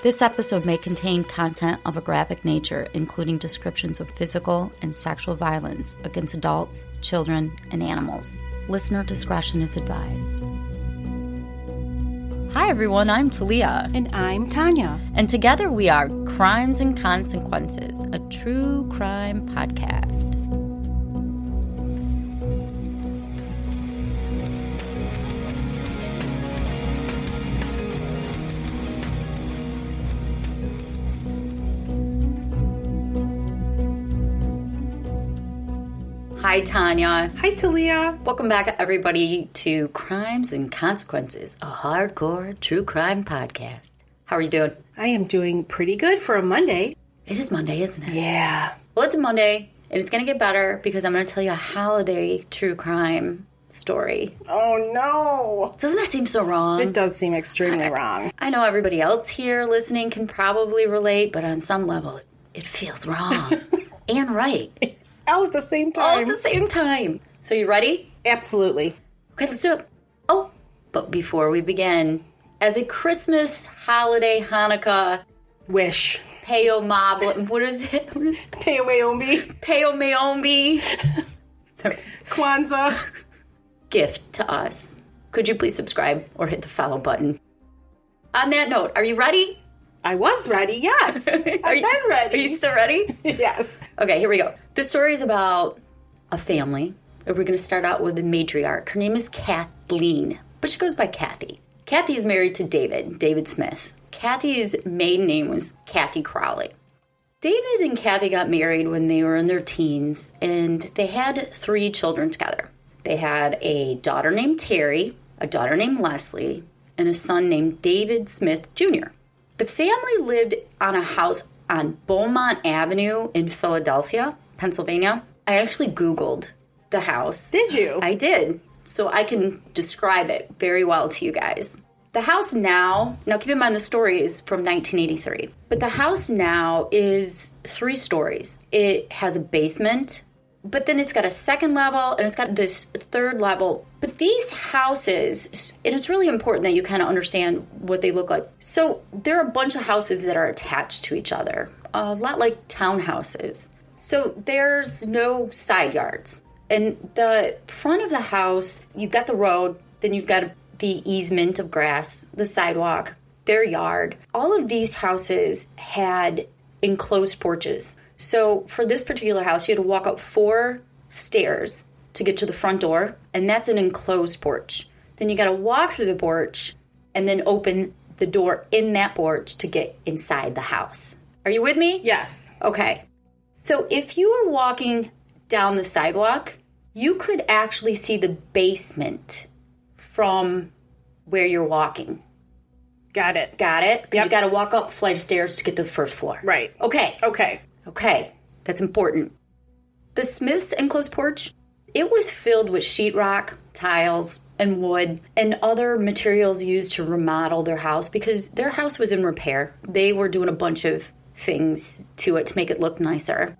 This episode may contain content of a graphic nature, including descriptions of physical and sexual violence against adults, children, and animals. Listener discretion is advised. Hi everyone, I'm Talia. And I'm Tanya. And together we are Crimes and Consequences, a true crime podcast. Hi, Tanya. Hi, Talia. Welcome back, everybody, to Crimes and Consequences, a hardcore true crime podcast. How are you doing? I am doing pretty good for a Monday. It is Monday, isn't it? Yeah. Well, it's a Monday, and it's going to get better because I'm going to tell you a holiday true crime story. Oh, no. Doesn't that seem so wrong? It does seem extremely wrong. I know everybody else here listening can probably relate, but on some level, it feels wrong and right. All at the same time. All at the same time. So you ready? Absolutely. Okay, let's do it. Oh, but before we begin, as a Christmas, holiday, Hanukkah, Wish. Peo Mabla, what is it? Peo Mayombi. Peo Mayombi. Kwanzaa. Gift to us. Could you please subscribe or hit the follow button? On that note, are you ready? I was ready, yes. I've been ready. Are you still ready? Yes. Okay, here we go. This story is about a family. We're going to start out with the matriarch. Her name is Kathleen, but she goes by Kathy. Kathy is married to David Smith. Kathy's maiden name was Kathy Crowley. David and Kathy got married when they were in their teens, and they had 3 children together. They had a daughter named Terry, a daughter named Leslie, and a son named David Smith Jr. The family lived on a house on Beaumont Avenue in Philadelphia, Pennsylvania. I actually Googled the house. Did you? I did. So I can describe it very well to you guys. The house now keep in mind the story is from 1983, but the house now is 3 stories. It has a basement, but then it's got a second level and it's got this third level. But these houses, and it's really important that you kind of understand what they look like. So there are a bunch of houses that are attached to each other, a lot like townhouses. So there's no side yards. And the front of the house, you've got the road, then you've got the easement of grass, the sidewalk, their yard. All of these houses had enclosed porches. So for this particular house, you had to walk up 4 stairs to get to the front door, and that's an enclosed porch. Then you got to walk through the porch and then open the door in that porch to get inside the house. Are you with me? Yes. Okay. So if you were walking down the sidewalk, you could actually see the basement from where you're walking. Got it. Got it? Because Yep. you got to walk up a flight of stairs to get to the first floor. Right. Okay. Okay. That's important. The Smiths' enclosed porch, it was filled with sheetrock, tiles, and wood, and other materials used to remodel their house because their house was in repair. They were doing a bunch of things to it to make it look nicer.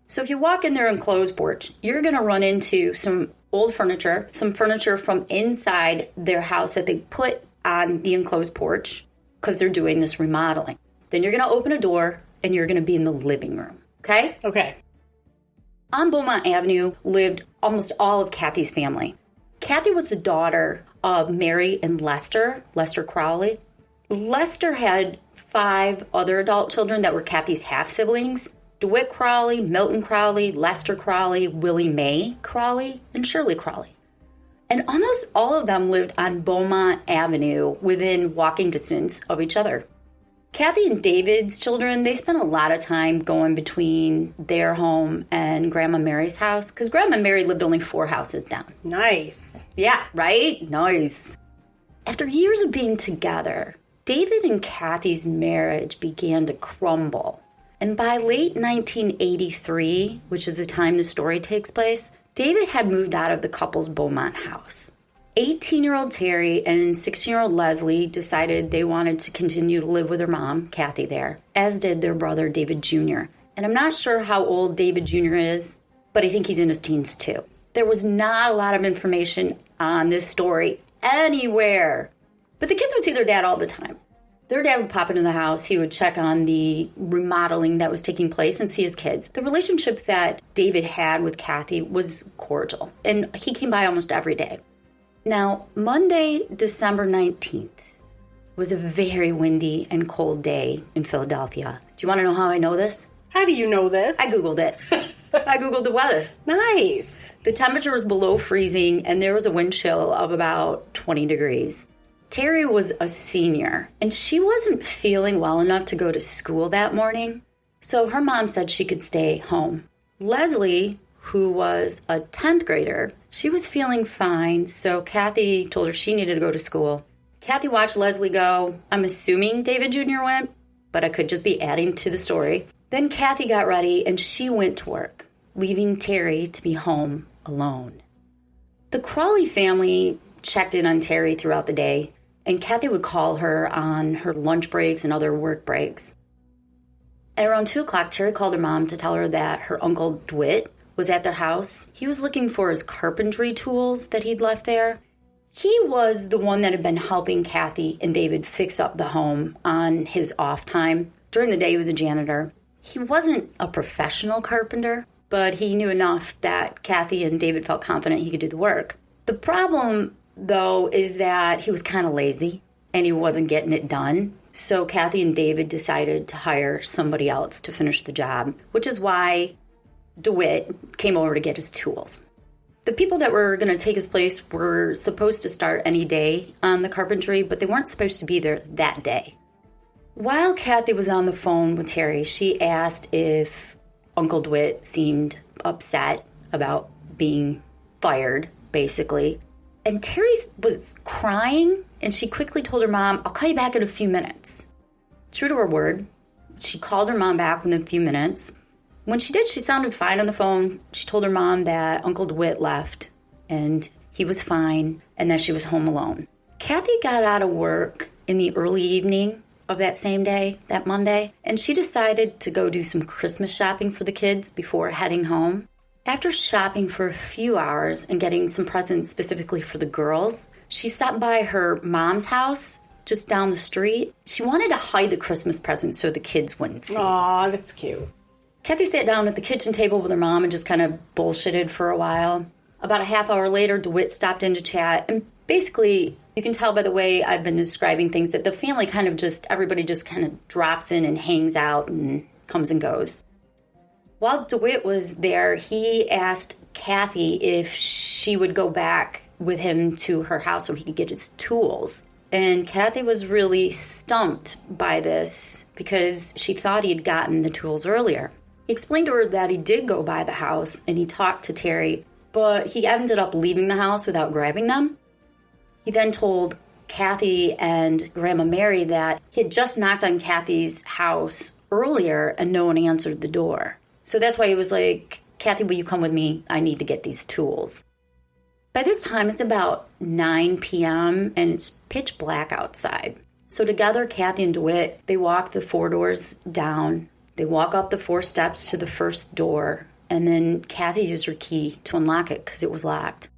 So if you walk in their enclosed porch, you're going to run into some old furniture, some furniture from inside their house that they put on the enclosed porch because they're doing this remodeling. Then you're going to open a door and you're going to be in the living room. Okay? Okay. On Beaumont Avenue lived almost all of Kathy's family. Kathy was the daughter of Mary and Lester Crowley. Lester had 5 other adult children that were Kathy's half-siblings. DeWitt Crowley, Milton Crowley, Lester Crowley, Willie Mae Crowley, and Shirley Crowley. And almost all of them lived on Beaumont Avenue within walking distance of each other. Kathy and David's children, they spent a lot of time going between their home and Grandma Mary's house because Grandma Mary lived only 4 houses down. Nice. Yeah, right? Nice. After years of being together, David and Kathy's marriage began to crumble. And by late 1983, which is the time the story takes place, David had moved out of the couple's Beaumont house. 18-year-old Terry and 16-year-old Leslie decided they wanted to continue to live with their mom, Kathy, there, as did their brother, David Jr. And I'm not sure how old David Jr. is, but I think he's in his teens too. There was not a lot of information on this story anywhere. But the kids would see their dad all the time. Their dad would pop into the house. He would check on the remodeling that was taking place and see his kids. The relationship that David had with Kathy was cordial, and he came by almost every day. Now, Monday, December 19th was a very windy and cold day in Philadelphia. Do you want to know how I know this? How do you know this? I Googled it. I Googled the weather. Nice. The temperature was below freezing, and there was a wind chill of about 20 degrees. Terry was a senior, and she wasn't feeling well enough to go to school that morning, so her mom said she could stay home. Leslie, who was a 10th grader, she was feeling fine, so Kathy told her she needed to go to school. Kathy watched Leslie go. I'm assuming David Jr. went, but I could just be adding to the story. Then Kathy got ready, and she went to work, leaving Terry to be home alone. The Crawley family checked in on Terry throughout the day, and Kathy would call her on her lunch breaks and other work breaks. At around 2 o'clock, Terry called her mom to tell her that her uncle DeWitt was at their house. He was looking for his carpentry tools that he'd left there. He was the one that had been helping Kathy and David fix up the home on his off time. During the day, he was a janitor. He wasn't a professional carpenter, but he knew enough that Kathy and David felt confident he could do the work. The problem, though, is that he was kind of lazy and he wasn't getting it done. So Kathy and David decided to hire somebody else to finish the job, which is why DeWitt came over to get his tools. The people that were going to take his place were supposed to start any day on the carpentry, but they weren't supposed to be there that day. While Kathy was on the phone with Terry, she asked if Uncle DeWitt seemed upset about being fired, basically. And Terry was crying, and she quickly told her mom, I'll call you back in a few minutes. True to her word, she called her mom back within a few minutes. When she did, she sounded fine on the phone. She told her mom that Uncle DeWitt left, and he was fine, and that she was home alone. Kathy got out of work in the early evening of that same day, that Monday, and she decided to go do some Christmas shopping for the kids before heading home. After shopping for a few hours and getting some presents specifically for the girls, she stopped by her mom's house just down the street. She wanted to hide the Christmas presents so the kids wouldn't see. Aw, that's cute. Kathy sat down at the kitchen table with her mom and just kind of bullshitted for a while. About a half hour later, DeWitt stopped in to chat, and basically, you can tell by the way I've been describing things that the family everybody just kind of drops in and hangs out and comes and goes. While DeWitt was there, he asked Kathy if she would go back with him to her house so he could get his tools. And Kathy was really stumped by this because she thought he had gotten the tools earlier. He explained to her that he did go by the house and he talked to Terry, but he ended up leaving the house without grabbing them. He then told Kathy and Grandma Mary that he had just knocked on Kathy's house earlier and no one answered the door. So that's why he was like, Kathy, will you come with me? I need to get these tools. By this time, it's about 9 p.m. and it's pitch black outside. So together, Kathy and DeWitt, they walk the 4 doors down. They walk up the 4 steps to the first door, and then Kathy used her key to unlock it because it was locked.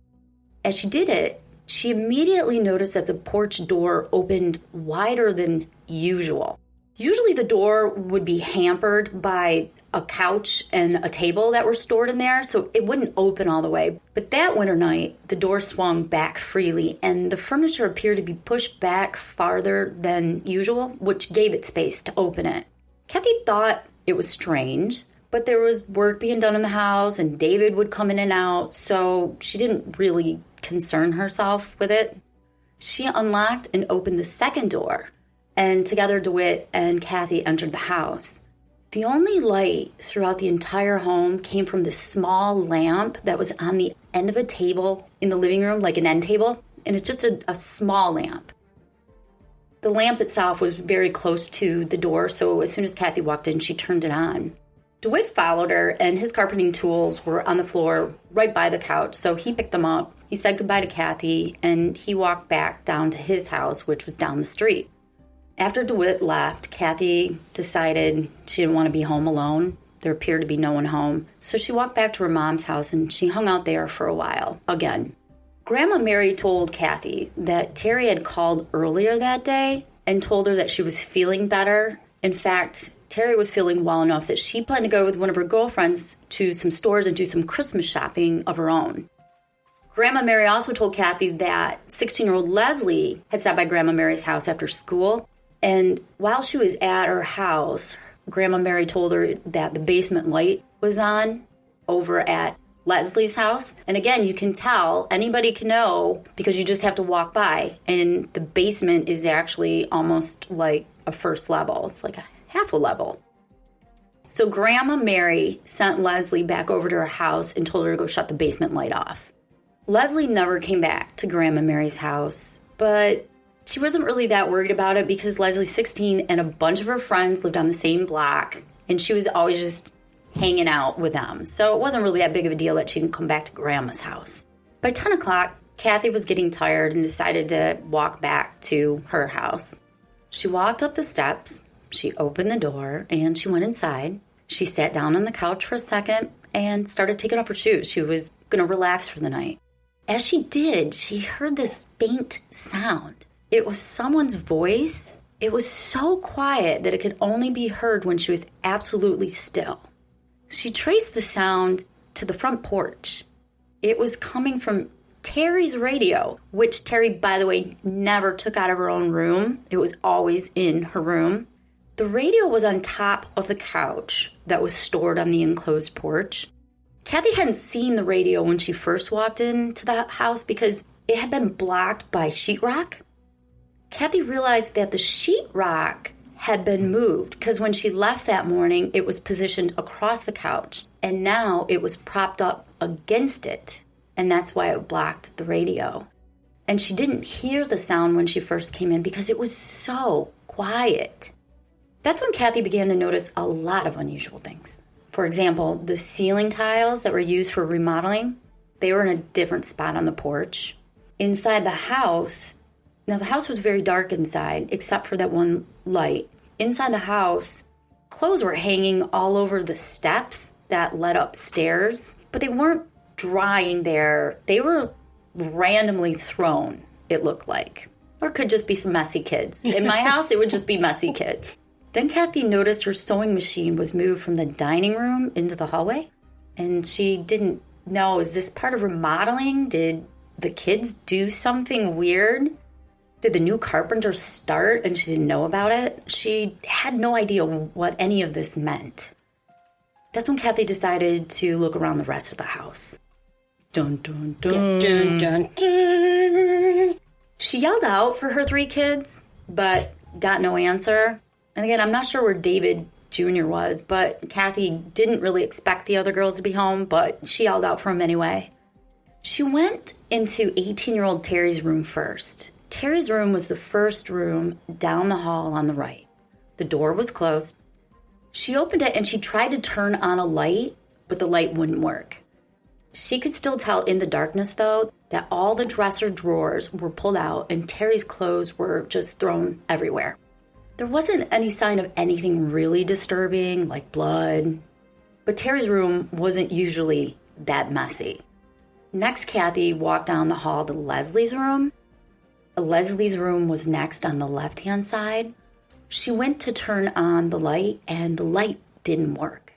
As she did it, she immediately noticed that the porch door opened wider than usual. Usually the door would be hampered by a couch and a table that were stored in there, so it wouldn't open all the way. But that winter night, the door swung back freely, and the furniture appeared to be pushed back farther than usual, which gave it space to open it. Kathy thought it was strange, but there was work being done in the house, and David would come in and out, so she didn't really concern herself with it. She unlocked and opened the second door, and together DeWitt and Kathy entered the house. The only light throughout the entire home came from this small lamp that was on the end of a table in the living room, like an end table, and it's just a small lamp. The lamp itself was very close to the door, so as soon as Kathy walked in, she turned it on. DeWitt followed her, and his carpeting tools were on the floor right by the couch, so he picked them up. He said goodbye to Kathy, and he walked back down to his house, which was down the street. After DeWitt left, Kathy decided she didn't want to be home alone. There appeared to be no one home, so she walked back to her mom's house, and she hung out there for a while, again. Grandma Mary told Kathy that Terry had called earlier that day and told her that she was feeling better. In fact, Terry was feeling well enough that she planned to go with one of her girlfriends to some stores and do some Christmas shopping of her own. Grandma Mary also told Kathy that 16-year-old Leslie had stopped by Grandma Mary's house after school. And while she was at her house, Grandma Mary told her that the basement light was on over at Leslie's house. And again, you can tell, anybody can know because you just have to walk by. And the basement is actually almost like a first level. It's like a half a level. So Grandma Mary sent Leslie back over to her house and told her to go shut the basement light off. Leslie never came back to Grandma Mary's house, but she wasn't really that worried about it because Leslie's 16 and a bunch of her friends lived on the same block, and she was always just hanging out with them. So it wasn't really that big of a deal that she didn't come back to Grandma's house. By 10 o'clock, Kathy was getting tired and decided to walk back to her house. She walked up the steps, she opened the door, and she went inside. She sat down on the couch for a second and started taking off her shoes. She was going to relax for the night. As she did, she heard this faint sound. It was someone's voice. It was so quiet that it could only be heard when she was absolutely still. She traced the sound to the front porch. It was coming from Terry's radio, which Terry, by the way, never took out of her own room. It was always in her room. The radio was on top of the couch that was stored on the enclosed porch. Kathy hadn't seen the radio when she first walked into the house because it had been blocked by sheetrock. Kathy realized that the sheetrock had been moved because when she left that morning, it was positioned across the couch, and now it was propped up against it, and that's why it blocked the radio. And she didn't hear the sound when she first came in because it was so quiet. That's when Kathy began to notice a lot of unusual things. For example, the ceiling tiles that were used for remodeling, they were in a different spot on the porch. Inside the house, now the house was very dark inside, except for that one light. Inside the house, clothes were hanging all over the steps that led upstairs, but they weren't drying there. They were randomly thrown, it looked like. Or it could just be some messy kids. In my house, it would just be messy kids. Then Kathy noticed her sewing machine was moved from the dining room into the hallway. And she didn't know, is this part of remodeling? Did the kids do something weird? Did the new carpenter start and she didn't know about it? She had no idea what any of this meant. That's when Kathy decided to look around the rest of the house. Dun, dun, dun. Dun, dun, dun. She yelled out for her 3 kids, but got no answer. And again, I'm not sure where David Jr. was, but Kathy didn't really expect the other girls to be home, but she yelled out for him anyway. She went into 18-year-old Terry's room first. Terry's room was the first room down the hall on the right. The door was closed. She opened it and she tried to turn on a light, but the light wouldn't work. She could still tell in the darkness, though, that all the dresser drawers were pulled out and Terry's clothes were just thrown everywhere. There wasn't any sign of anything really disturbing, like blood, but Terry's room wasn't usually that messy. Next, Kathy walked down the hall to Leslie's room. Leslie's room was next on the left-hand side. She went to turn on the light, and the light didn't work.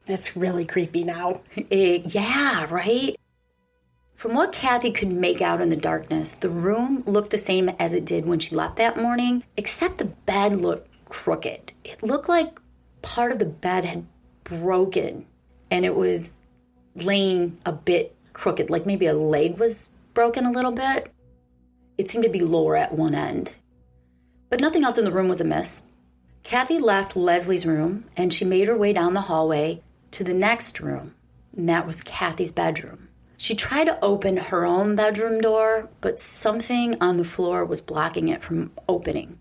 That's really creepy now. Yeah, right? From what Kathy could make out in the darkness, the room looked the same as it did when she left that morning, except the bed looked crooked. It looked like part of the bed had broken, and it was laying a bit crooked, like maybe a leg was broken a little bit. It seemed to be lower at one end. But nothing else in the room was amiss. Kathy left Leslie's room, and she made her way down the hallway to the next room, and that was Kathy's bedroom. She tried to open her own bedroom door, but something on the floor was blocking it from opening.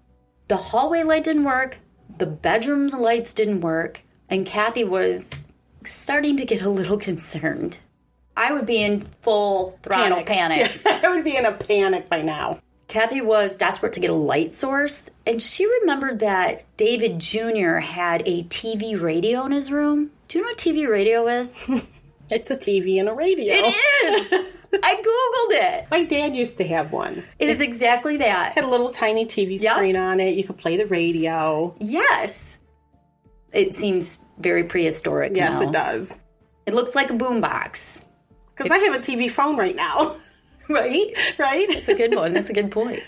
The hallway light didn't work, the bedroom's lights didn't work, and Kathy was starting to get a little concerned. I would be in full throttle panic. I would be in a panic by now. Kathy was desperate to get a light source, and she remembered that David Jr. had a TV radio in his room. Do you know what TV radio is? It's a TV and a radio. It is! I Googled it. My dad used to have one. It is exactly that. Had a little tiny TV screen on it. You could play the radio. Yes. It seems very prehistoric now. Yes, it does. It looks like a boombox. Because I have a TV phone right now. Right? Right? That's a good one. That's a good point.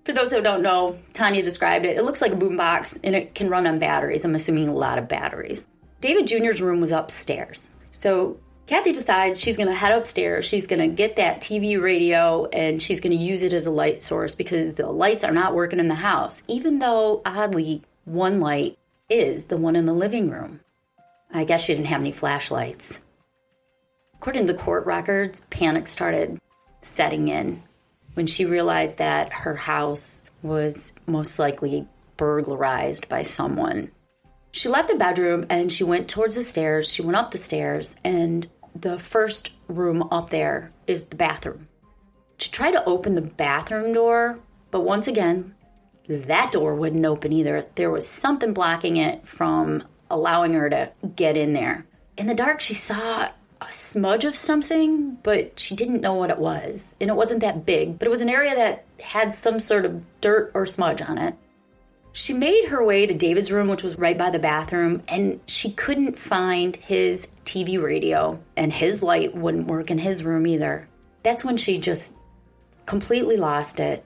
For those who don't know, Tanya described it. It looks like a boombox, and it can run on batteries. I'm assuming a lot of batteries. David Jr.'s room was upstairs. So Kathy decides she's going to head upstairs. She's going to get that TV radio, and she's going to use it as a light source because the lights are not working in the house, even though, oddly, one light is the one in the living room. I guess she didn't have any flashlights. According to the court records, panic started setting in when she realized that her house was most likely burglarized by someone. She left the bedroom and she went towards the stairs. She went up the stairs, and the first room up there is the bathroom. She tried to open the bathroom door, but once again, that door wouldn't open either. There was something blocking it from allowing her to get in there. In the dark, she saw a smudge of something, but she didn't know what it was. And it wasn't that big, but it was an area that had some sort of dirt or smudge on it. She made her way to David's room, which was right by the bathroom, and she couldn't find his TV radio, and his light wouldn't work in his room either. That's when she just completely lost it.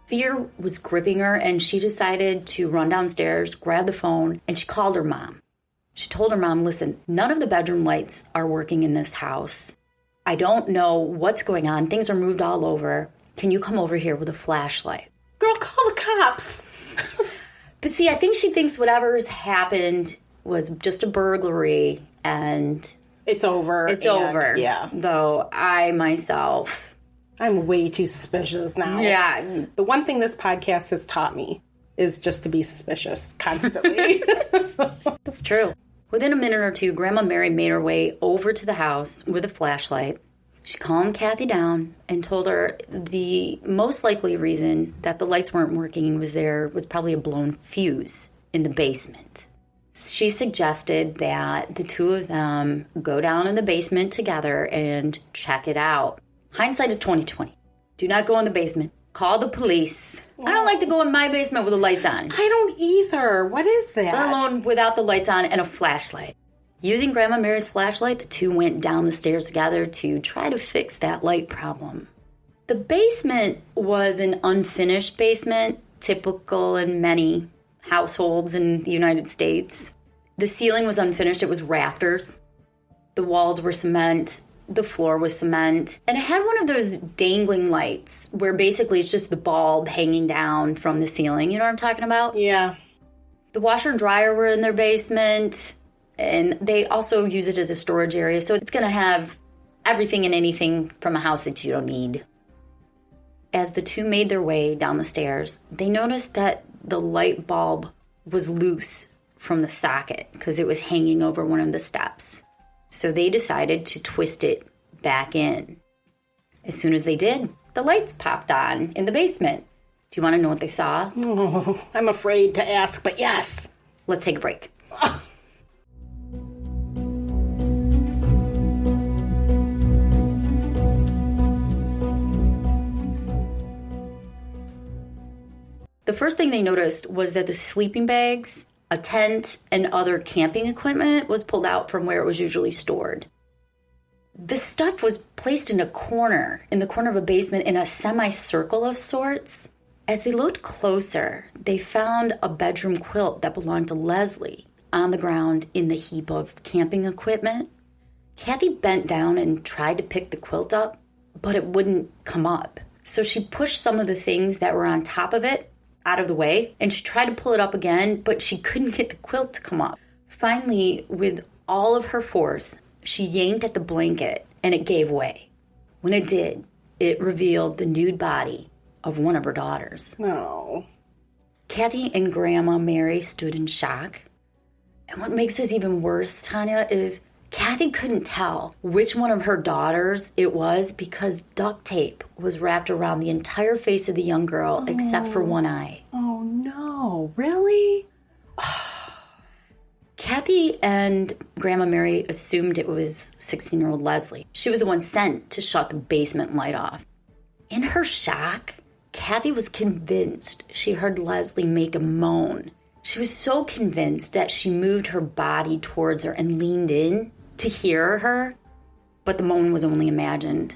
Fear was gripping her, and she decided to run downstairs, grab the phone, and she called her mom. She told her mom, listen, none of the bedroom lights are working in this house. I don't know what's going on. Things are moved all over. Can you come over here with a flashlight? Girl, call the cops. But see, I think she thinks whatever's happened was just a burglary and it's over. It's over. Yeah. Though I myself, I'm way too suspicious now. Yeah. The one thing this podcast has taught me is just to be suspicious constantly. That's true. Within a minute or two, Grandma Mary made her way over to the house with a flashlight. She calmed Kathy down and told her the most likely reason that the lights weren't working was probably a blown fuse in the basement. She suggested that the two of them go down in the basement together and check it out. Hindsight is 20/20. Do not go in the basement. Call the police. I don't like to go in my basement with the lights on. I don't either. What is that? Let alone without the lights on and a flashlight. Using Grandma Mary's flashlight, the two went down the stairs together to try to fix that light problem. The basement was an unfinished basement, typical in many households in the United States. The ceiling was unfinished. It was rafters. The walls were cement. The floor was cement. And it had one of those dangling lights where basically it's just the bulb hanging down from the ceiling. You know what I'm talking about? Yeah. The washer and dryer were in their basement. And they also use it as a storage area. So it's going to have everything and anything from a house that you don't need. As the two made their way down the stairs, they noticed that the light bulb was loose from the socket because it was hanging over one of the steps. So they decided to twist it back in. As soon as they did, the lights popped on in the basement. Do you want to know what they saw? Oh, I'm afraid to ask, but yes. Let's take a break. The first thing they noticed was that the sleeping bags, a tent, and other camping equipment was pulled out from where it was usually stored. The stuff was placed in the corner of a basement in a semicircle of sorts. As they looked closer, they found a bedroom quilt that belonged to Leslie on the ground in the heap of camping equipment. Kathy bent down and tried to pick the quilt up, but it wouldn't come up. So she pushed some of the things that were on top of it out of the way, and she tried to pull it up again, but she couldn't get the quilt to come up. Finally, with all of her force, she yanked at the blanket, and it gave way. When it did, it revealed the nude body of one of her daughters. No. Kathy and Grandma Mary stood in shock. And what makes this even worse, Tanya, is Kathy couldn't tell which one of her daughters it was because duct tape was wrapped around the entire face of the young girl except for one eye. Oh, no. Really? Kathy and Grandma Mary assumed it was 16-year-old Leslie. She was the one sent to shut the basement light off. In her shock, Kathy was convinced she heard Leslie make a moan. She was so convinced that she moved her body towards her and leaned in to hear her, but the moan was only imagined.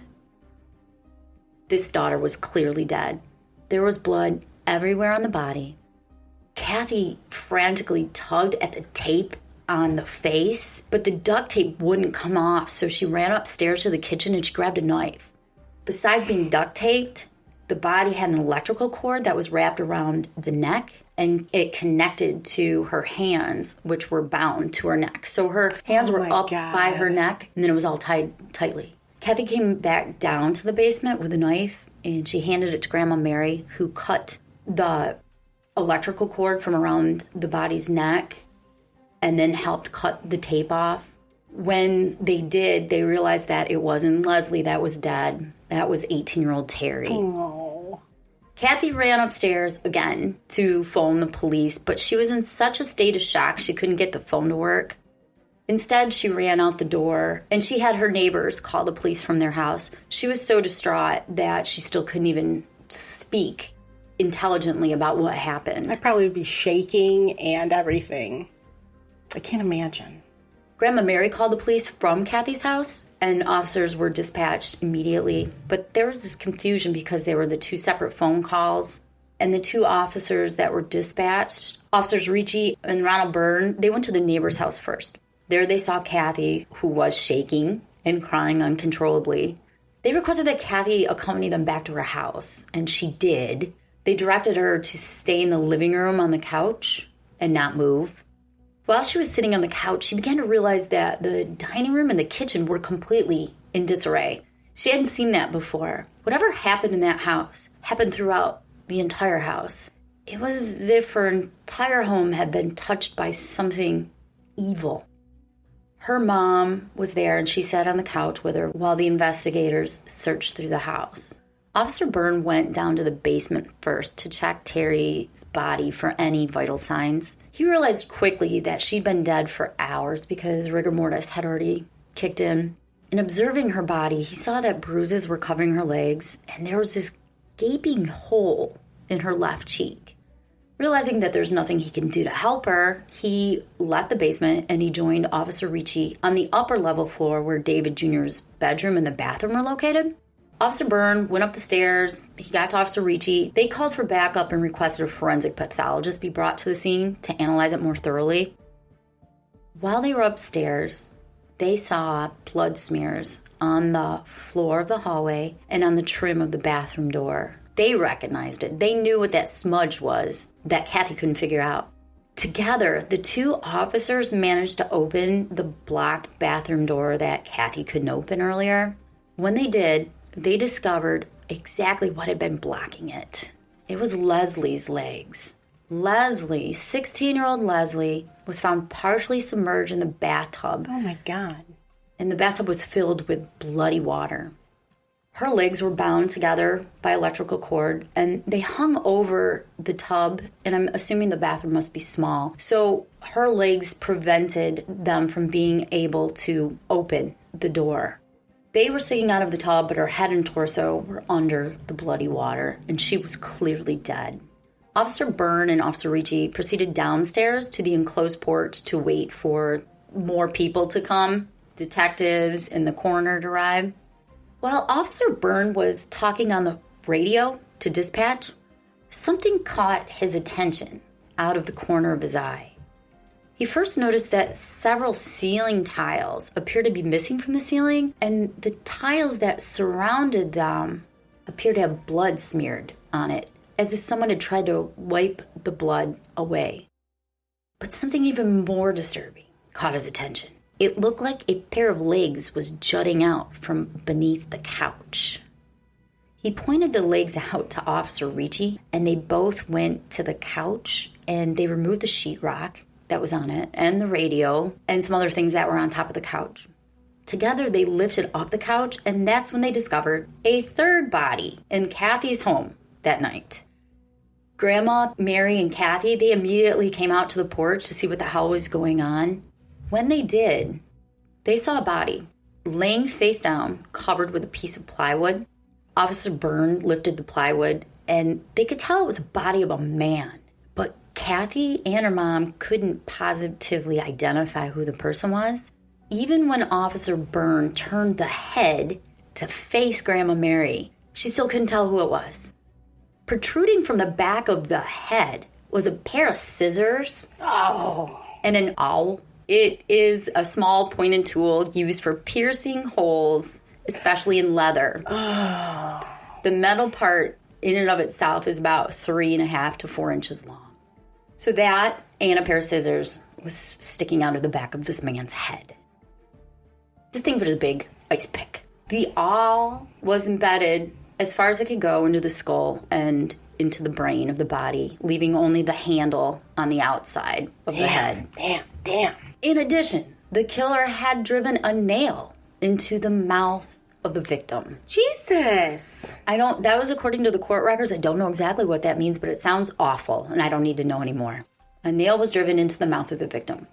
This daughter was clearly dead. There was blood everywhere on the body. Kathy frantically tugged at the tape on the face, but the duct tape wouldn't come off, so she ran upstairs to the kitchen and she grabbed a knife. Besides being duct taped, the body had an electrical cord that was wrapped around the neck, and it connected to her hands, which were bound to her neck. So her hands were up by her neck, and then it was all tied tightly. Kathy came back down to the basement with a knife, and she handed it to Grandma Mary, who cut the electrical cord from around the body's neck and then helped cut the tape off. When they did, they realized that it wasn't Leslie that was dead. That was 18-year-old Terry. Oh. Kathy ran upstairs again to phone the police, but she was in such a state of shock she couldn't get the phone to work. Instead, she ran out the door, and she had her neighbors call the police from their house. She was so distraught that she still couldn't even speak intelligently about what happened. I probably would be shaking and everything. I can't imagine. Grandma Mary called the police from Kathy's house, and officers were dispatched immediately. But there was this confusion because they were the two separate phone calls, and the two officers that were dispatched, Officers Ricci and Ronald Byrne, they went to the neighbor's house first. There they saw Kathy, who was shaking and crying uncontrollably. They requested that Kathy accompany them back to her house, and she did. They directed her to stay in the living room on the couch and not move. While she was sitting on the couch, she began to realize that the dining room and the kitchen were completely in disarray. She hadn't seen that before. Whatever happened in that house happened throughout the entire house. It was as if her entire home had been touched by something evil. Her mom was there, and she sat on the couch with her while the investigators searched through the house. Officer Byrne went down to the basement first to check Terry's body for any vital signs. He realized quickly that she'd been dead for hours because rigor mortis had already kicked in. In observing her body, he saw that bruises were covering her legs, and there was this gaping hole in her left cheek. Realizing that there's nothing he can do to help her, he left the basement and he joined Officer Ricci on the upper level floor where David Jr.'s bedroom and the bathroom were located. Officer Byrne went up the stairs. He got to Officer Ricci. They called for backup and requested a forensic pathologist be brought to the scene to analyze it more thoroughly. While they were upstairs, they saw blood smears on the floor of the hallway and on the trim of the bathroom door. They recognized it. They knew what that smudge was that Kathy couldn't figure out. Together, the two officers managed to open the blocked bathroom door that Kathy couldn't open earlier. When they did, they discovered exactly what had been blocking it. It was Leslie's legs. Leslie, 16-year-old Leslie, was found partially submerged in the bathtub. Oh, my God. And the bathtub was filled with bloody water. Her legs were bound together by electrical cord, and they hung over the tub, and I'm assuming the bathroom must be small. So her legs prevented them from being able to open the door. They were sticking out of the tub, but her head and torso were under the bloody water, and she was clearly dead. Officer Byrne and Officer Ricci proceeded downstairs to the enclosed porch to wait for more people to come, detectives and the coroner to arrive. While Officer Byrne was talking on the radio to dispatch, something caught his attention out of the corner of his eye. He first noticed that several ceiling tiles appeared to be missing from the ceiling, and the tiles that surrounded them appeared to have blood smeared on it, as if someone had tried to wipe the blood away. But something even more disturbing caught his attention. It looked like a pair of legs was jutting out from beneath the couch. He pointed the legs out to Officer Ricci, and they both went to the couch, and they removed the sheetrock that was on it, and the radio, and some other things that were on top of the couch. Together, they lifted up the couch, and that's when they discovered a third body in Kathy's home that night. Grandma, Mary, and Kathy, they immediately came out to the porch to see what the hell was going on. When they did, they saw a body laying face down, covered with a piece of plywood. Officer Byrne lifted the plywood, and they could tell it was the body of a man. But Kathy and her mom couldn't positively identify who the person was. Even when Officer Byrne turned the head to face Grandma Mary, she still couldn't tell who it was. Protruding from the back of the head was a pair of scissors and an awl. It is a small pointed tool used for piercing holes, especially in leather. The metal part in and of itself is about 3.5 to 4 inches long. So that and a pair of scissors was sticking out of the back of this man's head. Just think of it as a big ice pick. The awl was embedded as far as it could go into the skull and into the brain of the body, leaving only the handle on the outside of the head. Damn. In addition, the killer had driven a nail into the mouth of the victim. Jesus. That was according to the court records. I don't know exactly what that means, but it sounds awful, and I don't need to know anymore. A nail was driven into the mouth of the victim.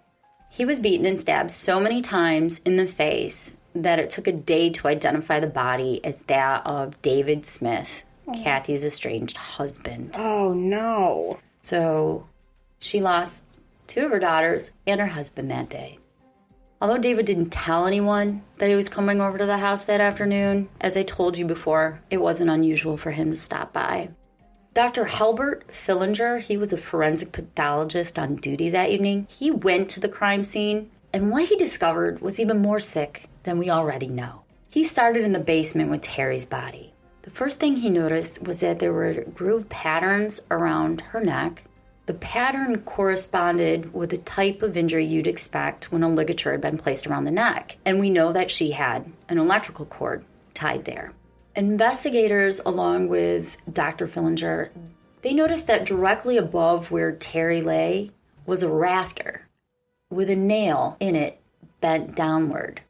He was beaten and stabbed so many times in the face that it took a day to identify the body as that of David Smith, Kathy's estranged husband. Oh, no. So she lost 2 of her daughters and her husband that day. Although David didn't tell anyone that he was coming over to the house that afternoon, as I told you before, it wasn't unusual for him to stop by. Dr. Halbert Fillinger, he was a forensic pathologist on duty that evening. He went to the crime scene, and what he discovered was even more sick than we already know. He started in the basement with Terry's body. The first thing he noticed was that there were groove patterns around her neck. The pattern corresponded with the type of injury you'd expect when a ligature had been placed around the neck. And we know that she had an electrical cord tied there. Investigators, along with Dr. Fillinger, they noticed that directly above where Terry lay was a rafter with a nail in it bent downward.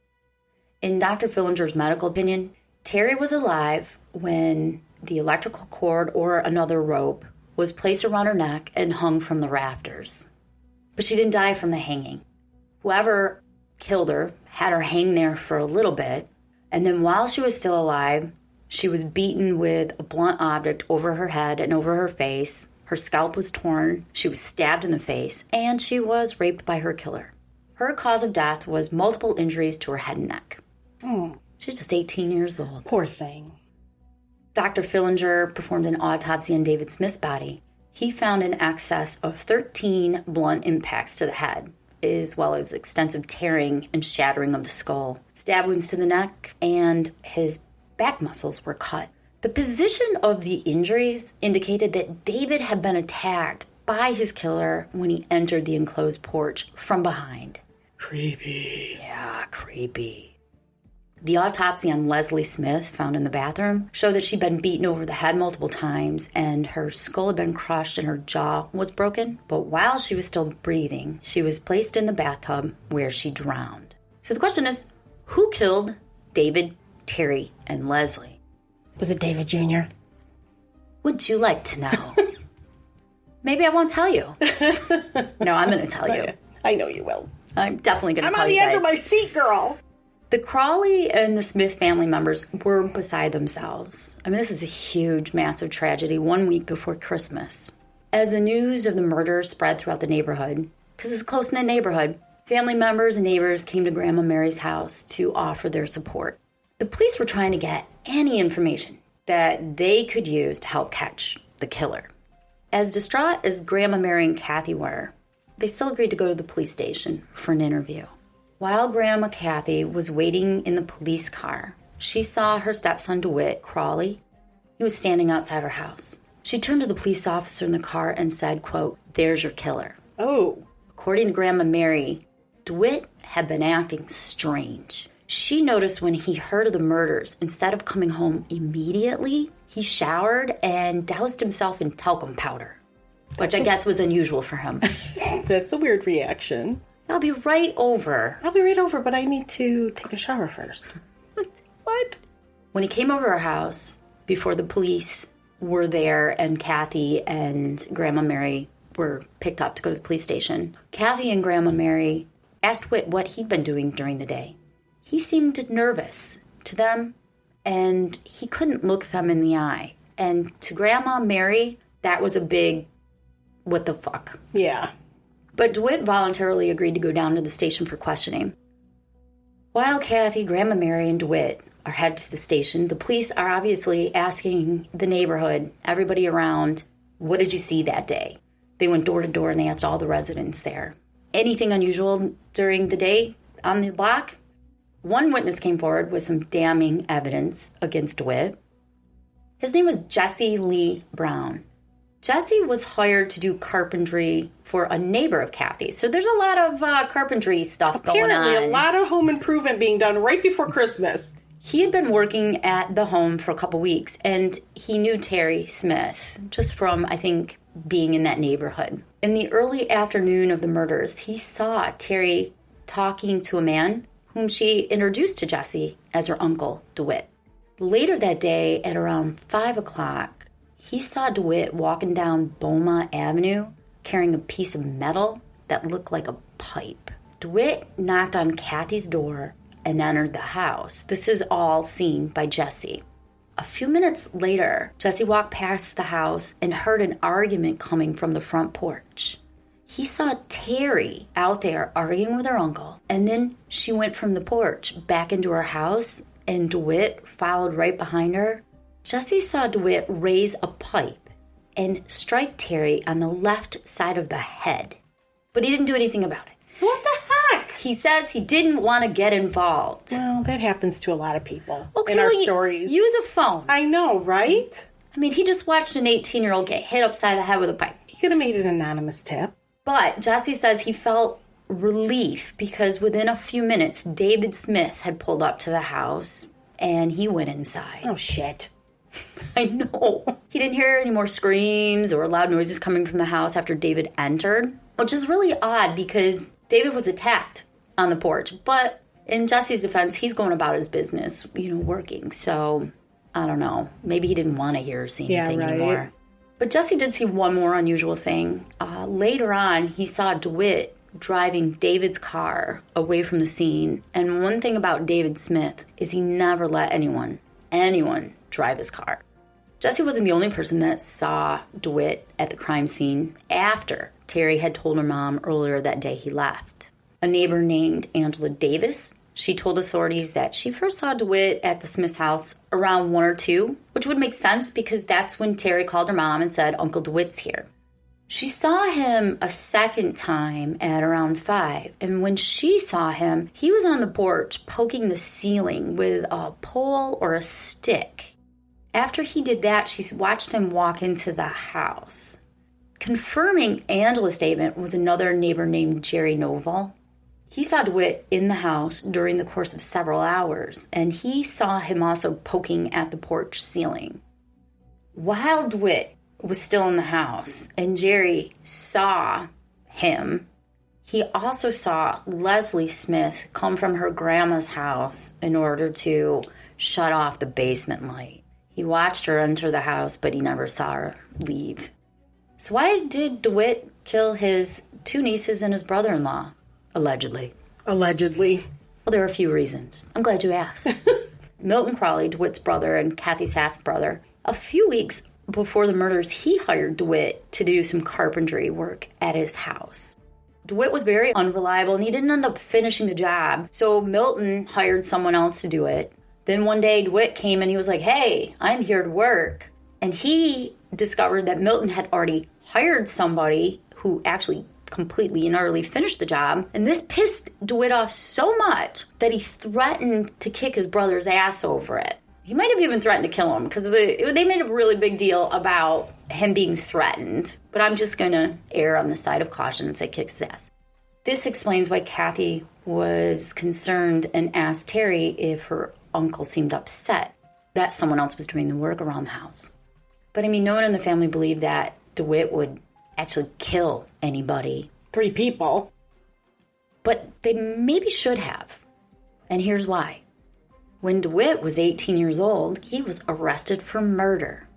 In Dr. Fillinger's medical opinion, Terry was alive when the electrical cord or another rope was placed around her neck and hung from the rafters. But she didn't die from the hanging. Whoever killed her had her hang there for a little bit, and then while she was still alive, she was beaten with a blunt object over her head and over her face. Her scalp was torn, she was stabbed in the face, and she was raped by her killer. Her cause of death was multiple injuries to her head and neck. She's just 18 years old. Poor thing. Dr. Fillinger performed an autopsy on David Smith's body. He found in excess of 13 blunt impacts to the head, as well as extensive tearing and shattering of the skull, stab wounds to the neck, and his back muscles were cut. The position of the injuries indicated that David had been attacked by his killer when he entered the enclosed porch from behind. Creepy. Yeah, creepy. The autopsy on Leslie Smith, found in the bathroom, showed that she'd been beaten over the head multiple times and her skull had been crushed and her jaw was broken. But while she was still breathing, she was placed in the bathtub where she drowned. So the question is, who killed David, Terry, and Leslie? Was it David Jr.? Would you like to know? Maybe I won't tell you. No, I'm going to tell you. I know you will. I'm definitely going to tell you I'm on the edge guys. of my seat, girl. The Crawley and the Smith family members were beside themselves. I mean, this is a huge, massive tragedy 1 week before Christmas. As the news of the murder spread throughout the neighborhood, because it's a close-knit neighborhood, family members and neighbors came to Grandma Mary's house to offer their support. The police were trying to get any information that they could use to help catch the killer. As distraught as Grandma Mary and Kathy were, they still agreed to go to the police station for an interview. While Grandma Kathy was waiting in the police car, she saw her stepson DeWitt Crawley. He was standing outside her house. She turned to the police officer in the car and said, quote, "There's your killer." Oh. According to Grandma Mary, DeWitt had been acting strange. She noticed when he heard of the murders, instead of coming home immediately, he showered and doused himself in talcum powder, which I guess was unusual for him. That's a weird reaction. I'll be right over. I'll be right over, but I need to take a shower first. What? When he came over our house, before the police were there, and Kathy and Grandma Mary were picked up to go to the police station. Kathy and Grandma Mary asked DeWitt what he'd been doing during the day. He seemed nervous to them, and he couldn't look them in the eye. And to Grandma Mary, that was a big, what the fuck? Yeah. But DeWitt voluntarily agreed to go down to the station for questioning. While Kathy, Grandma Mary, and DeWitt are headed to the station, the police are obviously asking the neighborhood, everybody around, what did you see that day? They went door to door and they asked all the residents there. Anything unusual during the day on the block? One witness came forward with some damning evidence against DeWitt. His name was Jesse Lee Brown. Jesse was hired to do carpentry for a neighbor of Kathy's. So there's a lot of carpentry stuff going on. Apparently, a lot of home improvement being done right before Christmas. He had been working at the home for a couple weeks, and he knew Terry Smith just from, I think, being in that neighborhood. In the early afternoon of the murders, he saw Terry talking to a man whom she introduced to Jesse as her uncle, DeWitt. Later that day, at around 5 o'clock, he saw DeWitt walking down Beaumont Avenue carrying a piece of metal that looked like a pipe. DeWitt knocked on Kathy's door and entered the house. This is all seen by Jesse. A few minutes later, Jesse walked past the house and heard an argument coming from the front porch. He saw Terry out there arguing with her uncle, and then she went from the porch back into her house, and DeWitt followed right behind her. Jesse saw DeWitt raise a pipe and strike Terry on the left side of the head, but he didn't do anything about it. What the heck? He says he didn't want to get involved. Well, that happens to a lot of people Okay, in our stories. Use a phone. I know, right? I mean, he just watched an 18-year-old get hit upside the head with a pipe. He could have made an anonymous tip. But Jesse says he felt relief because within a few minutes, David Smith had pulled up to the house and he went inside. Oh, shit. I know. He didn't hear any more screams or loud noises coming from the house after David entered, which is really odd because David was attacked on the porch. But in Jesse's defense, he's going about his business, working. So, I don't know. Maybe he didn't want to hear or see anything anymore. But Jesse did see one more unusual thing. Later on, he saw DeWitt driving David's car away from the scene. And one thing about David Smith is he never let anyone drive his car. Jesse wasn't the only person that saw DeWitt at the crime scene after Terry had told her mom earlier that day he left. A neighbor named Angela Davis, she told authorities that she first saw DeWitt at the Smith's house around 1 or 2, which would make sense because that's when Terry called her mom and said, Uncle DeWitt's here. She saw him a second time at around 5, and when she saw him, he was on the porch poking the ceiling with a pole or a stick. After he did that, she watched him walk into the house. Confirming Angela's statement was another neighbor named Jerry Noval. He saw DeWitt in the house during the course of several hours, and he saw him also poking at the porch ceiling. While DeWitt was still in the house and Jerry saw him, he also saw Leslie Smith come from her grandma's house in order to shut off the basement light. He watched her enter the house, but he never saw her leave. So why did DeWitt kill his 2 nieces and his brother-in-law, allegedly? Allegedly. Well, there are a few reasons. I'm glad you asked. Milton Crawley, DeWitt's brother and Kathy's half-brother, a few weeks before the murders, he hired DeWitt to do some carpentry work at his house. DeWitt was very unreliable, and he didn't end up finishing the job, so Milton hired someone else to do it. Then one day, DeWitt came and he was like, hey, I'm here to work. And he discovered that Milton had already hired somebody who actually completely and utterly finished the job. And this pissed DeWitt off so much that he threatened to kick his brother's ass over it. He might have even threatened to kill him because they made a really big deal about him being threatened. But I'm just going to err on the side of caution and say kick his ass. This explains why Kathy was concerned and asked Terry if her uncle seemed upset that someone else was doing the work around the house. But I mean, no one in the family believed that DeWitt would actually kill anybody. 3 people. But they maybe should have. And here's why. When DeWitt was 18 years old, he was arrested for murder.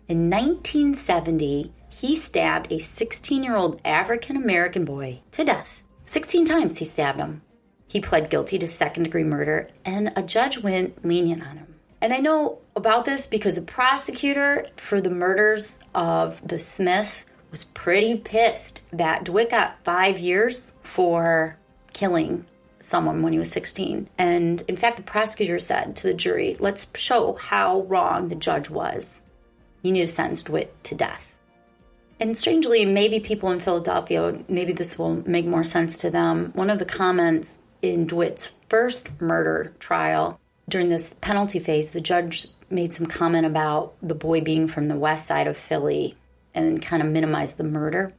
In 1970, he stabbed a 16-year-old African-American boy to death. 16 times he stabbed him. He pled guilty to second-degree murder, and a judge went lenient on him. And I know about this because the prosecutor for the murders of the Smiths was pretty pissed that DeWitt got 5 years for killing someone when he was 16. And in fact, the prosecutor said to the jury, let's show how wrong the judge was. You need to sentence DeWitt to death. And strangely, maybe people in Philadelphia, maybe this will make more sense to them. One of the comments in DeWitt's first murder trial, during this penalty phase, the judge made some comment about the boy being from the west side of Philly and kind of minimized the murder.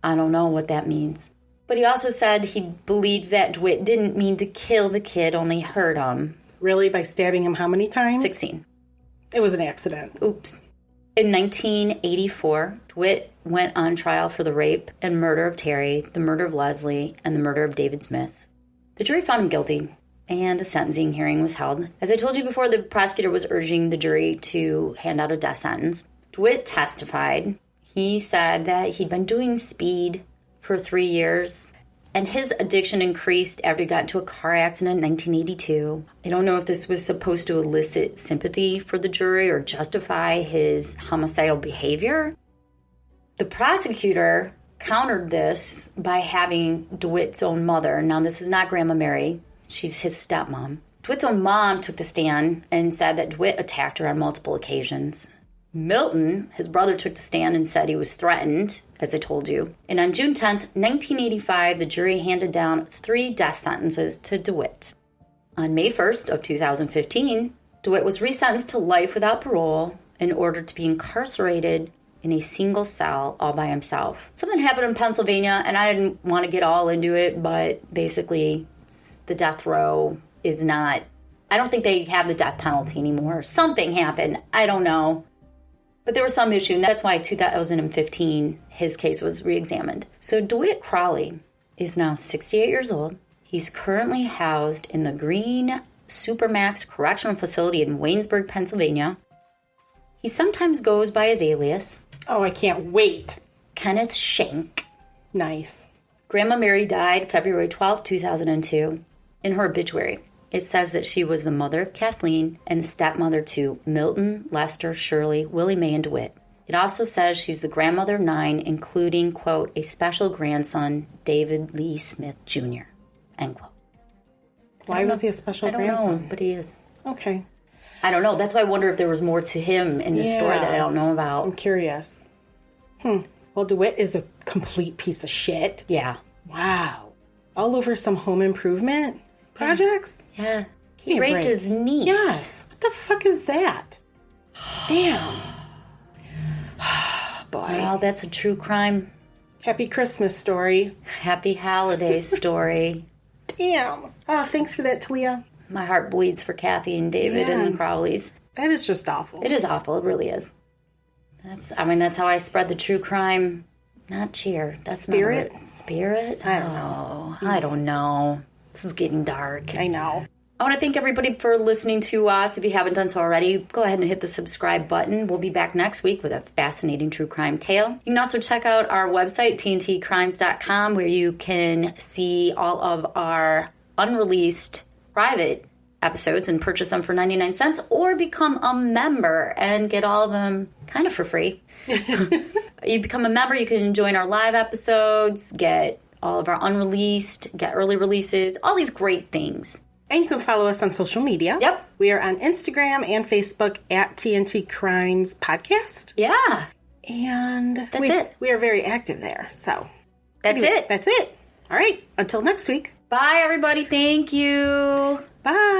I don't know what that means. But he also said he believed that DeWitt didn't mean to kill the kid, only hurt him. Really? By stabbing him how many times? 16. It was an accident. Oops. In 1984, DeWitt went on trial for the rape and murder of Terry, the murder of Leslie, and the murder of David Smith. The jury found him guilty, and a sentencing hearing was held. As I told you before, the prosecutor was urging the jury to hand out a death sentence. DeWitt testified. He said that he'd been doing speed for 3 years, and his addiction increased after he got into a car accident in 1982. I don't know if this was supposed to elicit sympathy for the jury or justify his homicidal behavior. The prosecutor countered this by having DeWitt's own mother. Now, this is not Grandma Mary. She's his stepmom. DeWitt's own mom took the stand and said that DeWitt attacked her on multiple occasions. Milton, his brother, took the stand and said he was threatened, as I told you. And on June 10th, 1985, the jury handed down 3 death sentences to DeWitt. On May 1st of 2015, DeWitt was resentenced to life without parole in order to be incarcerated in a single cell all by himself. Something happened in Pennsylvania, and I didn't want to get all into it, but basically the death row is not... I don't think they have the death penalty anymore. Something happened. I don't know. But there was some issue, and that's why in 2015, his case was reexamined. So DeWitt Crawley is now 68 years old. He's currently housed in the Green Supermax Correctional Facility in Waynesburg, Pennsylvania. He sometimes goes by his alias. Oh, I can't wait. Kenneth Shank. Nice. Grandma Mary died February 12, 2002. In her obituary, it says that she was the mother of Kathleen and the stepmother to Milton, Lester, Shirley, Willie Mae, and DeWitt. It also says she's the grandmother of 9, including, quote, a special grandson, David Lee Smith, Jr., end quote. Why was he a special grandson? I don't know, but he is. Okay. I don't know. That's why I wonder if there was more to him in this story that I don't know about. I'm curious. Well, DeWitt is a complete piece of shit. Yeah. Wow. All over some home improvement projects? Yeah. He raped his niece. Yes. What the fuck is that? Damn. Boy. Well, that's a true crime. Happy Christmas story. Happy holiday story. Damn. Oh, thanks for that, Talia. My heart bleeds for Kathy and David and the Crowleys. That is just awful. It is awful. It really is. That's how I spread the true crime. Not cheer. That's Spirit? Not Spirit? I don't know. I don't know. This is getting dark. I know. I want to thank everybody for listening to us. If you haven't done so already, go ahead and hit the subscribe button. We'll be back next week with a fascinating true crime tale. You can also check out our website, tntcrimes.com, where you can see all of our unreleased private episodes and purchase them for 99 cents, or become a member and get all of them kind of for free. You become a member, you can join our live episodes, get all of our unreleased, get early releases, all these great things. And you can follow us on social media. Yep. We are on Instagram and Facebook at TNT Crimes Podcast. Yeah. And that's it. We are very active there. So that's it. That's it. All right. Until next week. Bye, everybody. Thank you. Bye.